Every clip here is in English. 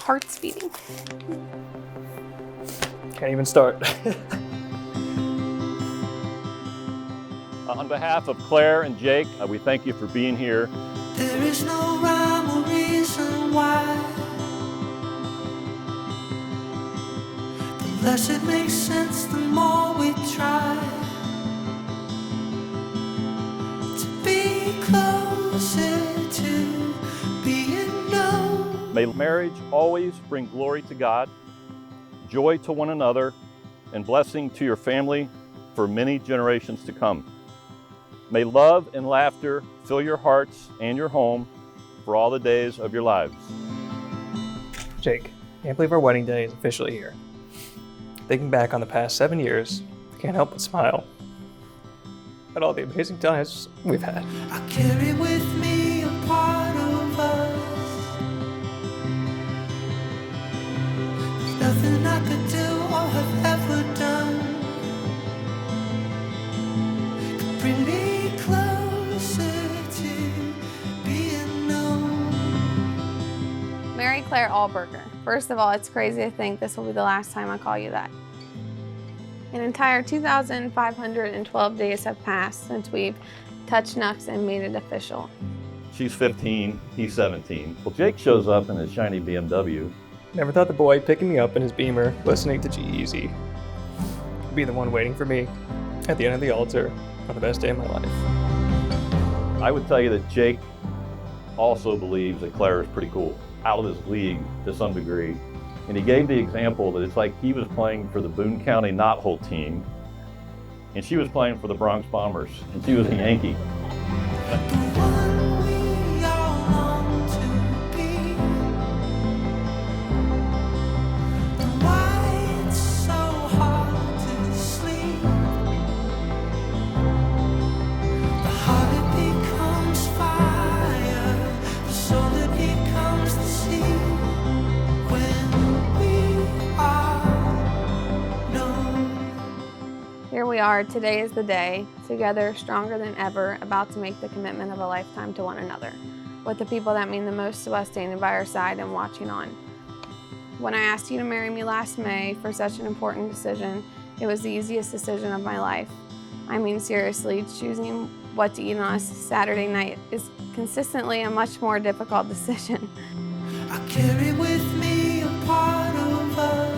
heart's beating. Can't even start. On behalf of Claire and Jake, we thank you for being here. There is no rhyme or reason why. The less it makes sense, the more we try to be closer to being known. May marriage always bring glory to God, joy to one another, and blessing to your family for many generations to come. May love and laughter fill your hearts and your home for all the days of your lives. Jake, can't believe our wedding day is officially here. Thinking back on the past 7 years, I can't help but smile at all the amazing times we've had. I carry with me a part of us. There's nothing I could do or have ever done could bring me closer to being known. Mary Claire Allberger. First of all, it's crazy to think this will be the last time I call you that. An entire 2,512 days have passed since we've touched nuts and made it official. She's 15, he's 17. Well, Jake shows up in his shiny BMW. Never thought the boy picking me up in his Beamer, listening to G-Eazy, would be the one waiting for me at the end of the altar on the best day of my life. I would tell you that Jake also believes that Claire is pretty cool, out of his league to some degree. And he gave the example that it's like he was playing for the Boone County Knothole team, and she was playing for the Bronx Bombers, and she was a Yankee. Here we are, today is the day, together, stronger than ever, about to make the commitment of a lifetime to one another, with the people that mean the most to us standing by our side and watching on. When I asked you to marry me last May for such an important decision, it was the easiest decision of my life. I mean, seriously, choosing what to eat on a Saturday night is consistently a much more difficult decision. I carry with me a part of us.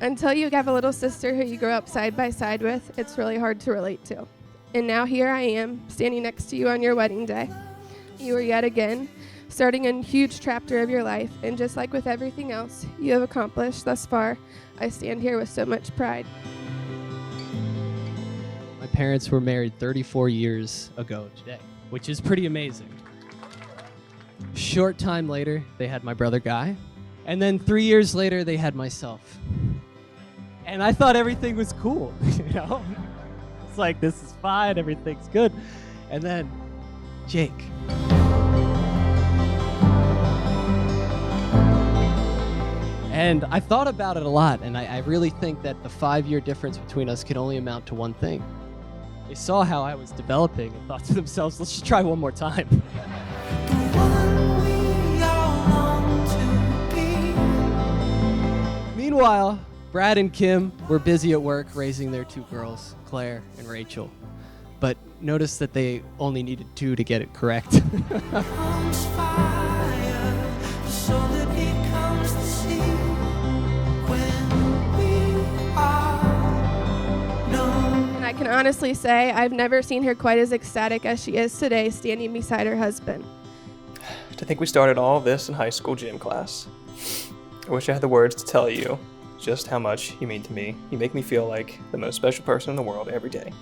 Until you have a little sister who you grew up side by side with, it's really hard to relate to. And now here I am, standing next to you on your wedding day. You are yet again starting a huge chapter of your life, and just like with everything else you have accomplished thus far, I stand here with so much pride. My parents were married 34 years ago today, which is pretty amazing. Short time later, they had my brother Guy, and then 3 years later, they had myself. And I thought everything was cool, you know? It's like, this is fine, everything's good. And then, Jake. And I thought about it a lot, and I really think that the 5-year difference between us could only amount to one thing. They saw how I was developing and thought to themselves, let's just try one more time. Meanwhile, Brad and Kim were busy at work raising their 2 girls, Claire and Rachel. But notice that they only needed 2 to get it correct. And I can honestly say I've never seen her quite as ecstatic as she is today, standing beside her husband. To think we started all of this in high school gym class. I wish I had the words to tell you just how much you mean to me. You make me feel like the most special person in the world every day.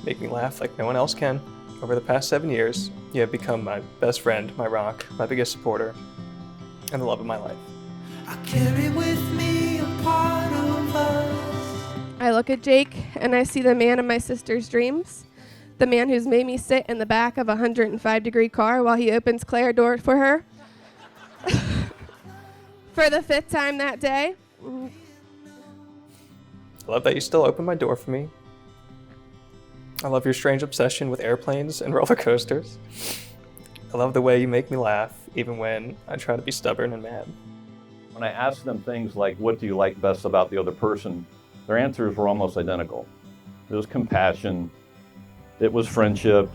Make me laugh like no one else can. Over the past 7 years, you have become my best friend, my rock, my biggest supporter, and the love of my life. I carry with me a part of us. I look at Jake and I see the man of my sister's dreams, the man who's made me sit in the back of a 105-degree car while he opens Claire's door for her for the 5th time that day. I love that you still open my door for me. I love your strange obsession with airplanes and roller coasters. I love the way you make me laugh, even when I try to be stubborn and mad. When I asked them things like, what do you like best about the other person, their answers were almost identical. It was compassion, it was friendship,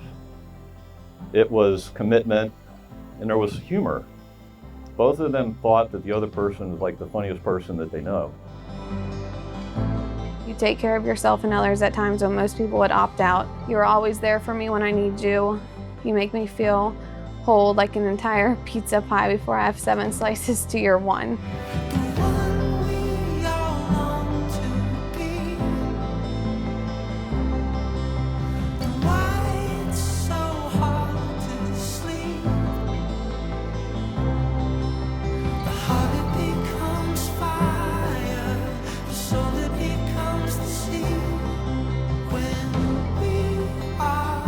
it was commitment, and there was humor. Both of them thought that the other person was like the funniest person that they know. You take care of yourself and others at times when most people would opt out. You're always there for me when I need you. You make me feel whole like an entire pizza pie before I have 7 slices to your 1. The one we all long to be. And why it's so hard to sleep. The heart it becomes fire, the soul it becomes the sea. When we are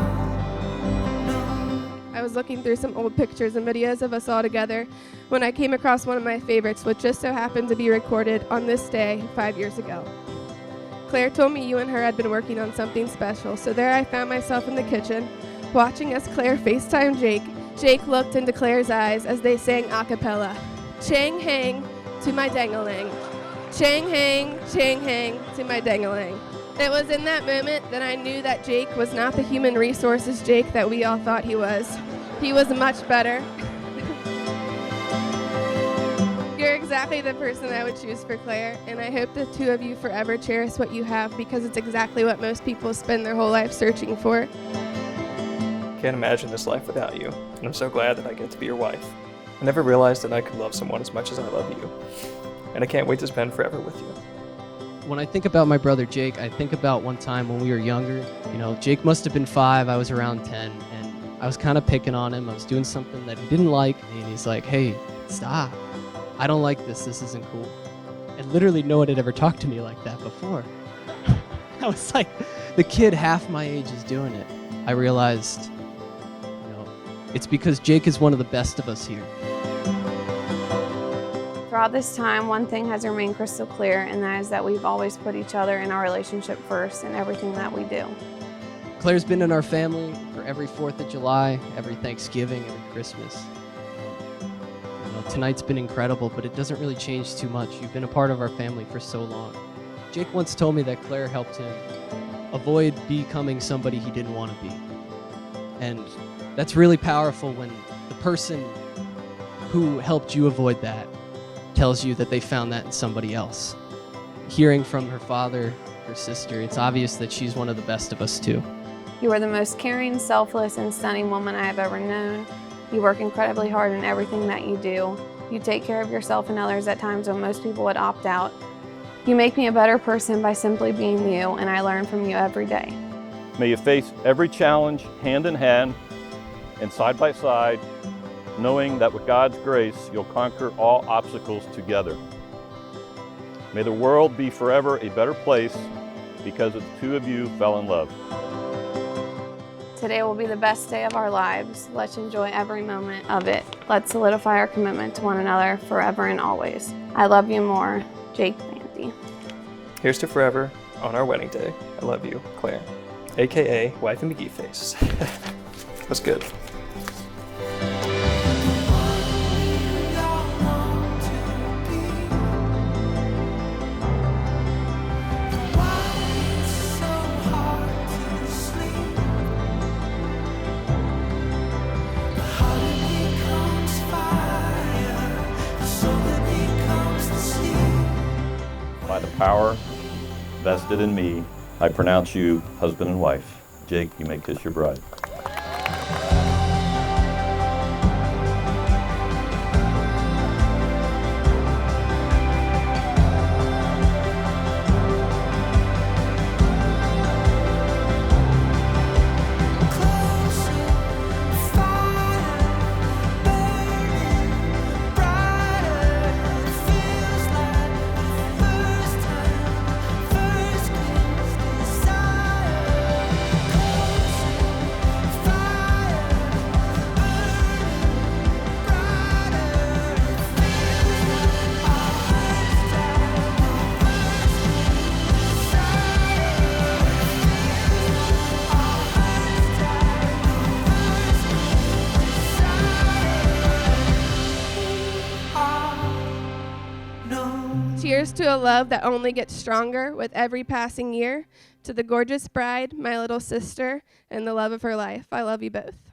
known. I was looking through some old pictures and videos of us all together when I came across one of my favorites, which just so happened to be recorded on this day 5 years ago. Claire told me you and her had been working on something special, so there I found myself in the kitchen, watching as Claire FaceTimed Jake. Jake looked into Claire's eyes as they sang a cappella, "Chang hang to my dangalang. Chang hang to my dangalang." It was in that moment that I knew that Jake was not the human resources Jake that we all thought he was. He was much better. You're exactly the person I would choose for Claire, and I hope the two of you forever cherish what you have, because it's exactly what most people spend their whole life searching for. Can't imagine this life without you, and I'm so glad that I get to be your wife. I never realized that I could love someone as much as I love you, and I can't wait to spend forever with you. When I think about my brother Jake, I think about one time when we were younger. You know, Jake must have been 5, I was around 10, and I was kind of picking on him. I was doing something that he didn't like, and he's like, "Hey, stop. I don't like this. This isn't cool." And literally no one had ever talked to me like that before. I was like, the kid half my age is doing it. I realized, you know, it's because Jake is one of the best of us here. Throughout this time, one thing has remained crystal clear, and that is that we've always put each other and our relationship first in everything that we do. Claire's been in our family for every 4th of July, every Thanksgiving, every Christmas. You know, tonight's been incredible, but it doesn't really change too much. You've been a part of our family for so long. Jake once told me that Claire helped him avoid becoming somebody he didn't want to be. And that's really powerful when the person who helped you avoid that tells you that they found that in somebody else. Hearing from her father, her sister, it's obvious that she's one of the best of us too. You are the most caring, selfless, and stunning woman I have ever known. You work incredibly hard in everything that you do. You take care of yourself and others at times when most people would opt out. You make me a better person by simply being you, and I learn from you every day. May you face every challenge hand in hand and side by side, knowing that with God's grace, you'll conquer all obstacles together. May the world be forever a better place because the two of you fell in love. Today will be the best day of our lives. Let's enjoy every moment of it. Let's solidify our commitment to one another forever and always. I love you more, Jake Banty. Here's to forever on our wedding day. I love you, Claire, aka Wife and McGee Face. That's good. By the power vested in me, I pronounce you husband and wife. Jake, you may kiss your bride. Here's to a love that only gets stronger with every passing year. To the gorgeous bride, my little sister, and the love of her life. I love you both.